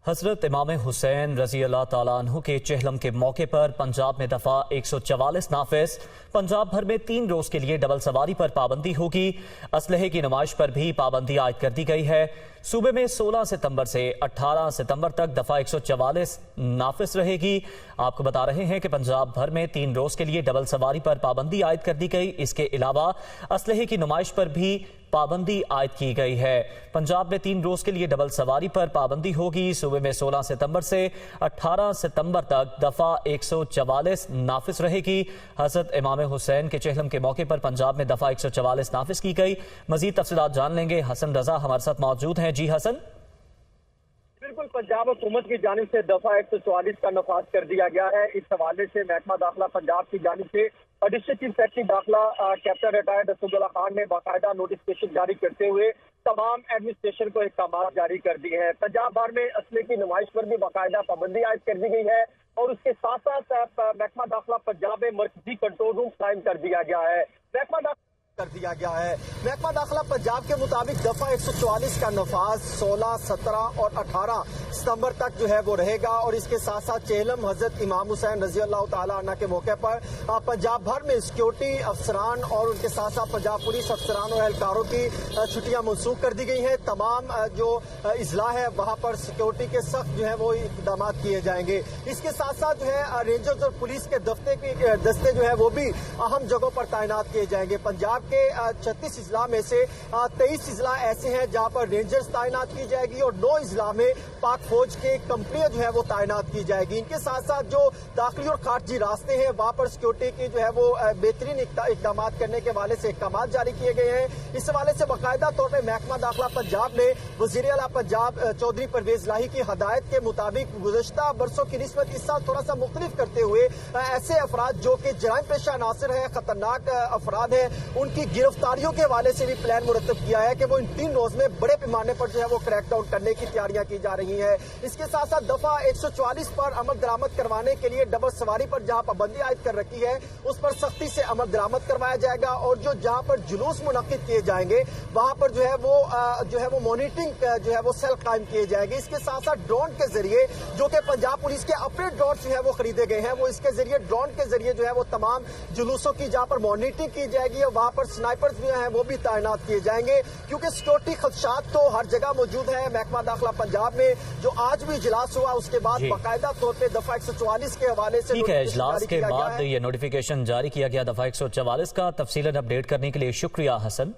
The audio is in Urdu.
حضرت امام حسین رضی اللہ تعالیٰ عنہ کے چہلم کے موقع پر پنجاب میں دفعہ 144 نافذ۔ پنجاب بھر میں 3 روز کے لیے ڈبل سواری پر پابندی ہوگی۔ اسلحے کی نمائش پر بھی پابندی عائد کر دی گئی ہے۔ صوبے میں 16 ستمبر سے 18 ستمبر تک دفعہ 144 نافذ رہے گی۔ آپ کو بتا رہے ہیں کہ پنجاب بھر میں 3 روز کے لیے ڈبل سواری پر پابندی عائد کر دی گئی۔ اس کے علاوہ اسلحے کی نمائش پر بھی پابندی عائد کی گئی ہے۔ پنجاب میں 3 روز کے لیے ڈبل سواری پر پابندی ہوگی۔ صوبے میں 16 ستمبر سے 18 ستمبر تک دفعہ 144 نافذ رہے گی۔ حضرت امام حسین کے چہلم کے موقع پر پنجاب میں دفعہ 144 نافذ کی گئی۔ مزید تفصیلات جان لیں گے، حسن رضا ہمارے ساتھ موجود ہیں۔ جی حسن، بالکل پنجاب حکومت کی جانب سے دفعہ 144 کا نفاذ کر دیا گیا ہے۔ اس حوالے سے محکمہ داخلہ پنجاب کی جانب سے ڈسٹرکٹ چیف سیکرٹری داخلہ کیپٹن ریٹائرڈ اسد اللہ خان نے باقاعدہ نوٹیفکیشن جاری کرتے ہوئے تمام ایڈمنسٹریشن کو احکامات جاری کر دیے ہیں۔ پنجاب بھر میں اسلحے کی نمائش پر بھی باقاعدہ پابندی عائد کر دی گئی ہے اور اس کے ساتھ ساتھ محکمہ داخلہ پنجاب میں مرکزی کنٹرول روم قائم کر دیا گیا ہے۔ محکمہ داخلہ پنجاب کے مطابق دفعہ 144 کا نفاذ 16، 17 اور 18 ستمبر تک جو ہے وہ رہے گا، اور اس کے ساتھ ساتھ چہلم حضرت امام حسین رضی اللہ تعالیٰ عنہ کے موقع پر پنجاب بھر میں سیکیورٹی افسران اور ان کے ساتھ ساتھ پنجاب پولیس افسران اور اہلکاروں کی چھٹیاں منسوخ کر دی گئی ہیں۔ تمام جو اضلاع ہے وہاں پر سیکیورٹی کے سخت جو ہے وہ اقدامات کیے جائیں گے۔ اس کے ساتھ ساتھ جو ہے رینجرز اور پولیس کے دستے جو ہے وہ بھی اہم جگہوں پر تعینات کیے جائیں گے۔ پنجاب کے 36 اضلاع میں سے 23 اضلاع ایسے ہیں جہاں پر رینجرز تعینات کی جائے گی اور 9 اضلاع میں پاک فوج کے کمپنیاں جو ہے وہ تعینات کی جائے گی۔ ان کے ساتھ ساتھ جو داخلی اور خارجی راستے ہیں وہاں پر سیکیورٹی کی جو ہے وہ بہترین اقدامات کرنے کے حوالے سے احکامات جاری کیے گئے ہیں۔ اس حوالے سے باقاعدہ طور پہ محکمہ داخلہ پنجاب نے وزیر اعلیٰ پنجاب چودھری پرویز الہی کی ہدایت کے مطابق گزشتہ برسوں کی نسبت اس سال تھوڑا سا مختلف کرتے ہوئے ایسے افراد جو کہ جرائم پیشہ عناصر ہیں، خطرناک افراد ہیں، ان کی گرفتاریوں کے حوالے سے بھی پلان مرتب کیا ہے کہ وہ ان 3 روز میں بڑے پیمانے پر جو ہے وہ کریک ڈاؤن کرنے کی تیاریاں کی جا رہی ہیں۔ اس کے ساتھ ساتھ دفعہ 144 پر عمل درآمد کروانے کے لیے ڈبل سواری پر جہاں پابندی عائد کر رکھی ہے اس پر سختی سے عمل درآمد کروایا جائے گا، اور جہاں پر جلوس منعقد کیے جائیں گے وہاں پر جو ہے وہ مانیٹرنگ جو ہے وہ سیل قائم کیے جائیں گے۔ اس کے ساتھ ساتھ ڈرون کے ذریعے، جو کہ پنجاب پولیس کے اپنے ڈرون جو ہے وہ خریدے گئے ہیں، وہ اس کے ذریعے ڈرون کے ذریعے جو ہے وہ تمام جلوسوں کی جہاں پر مانیٹرنگ کی جائے گی، اور وہاں پر سنائپرز بھی ہیں وہ بھی تعینات کیے جائیں گے، کیونکہ سیکورٹی خدشات تو ہر جگہ موجود ہیں۔ محکمہ داخلہ پنجاب میں جو آج بھی اجلاس ہوا اس کے بعد باقاعدہ طور پہ دفعہ 144 کے حوالے سے اجلاس کے بعد یہ نوٹیفیکیشن جاری کیا گیا دفعہ 144 کا۔ تفصیلاً اپڈیٹ کرنے کے لیے شکریہ حسن۔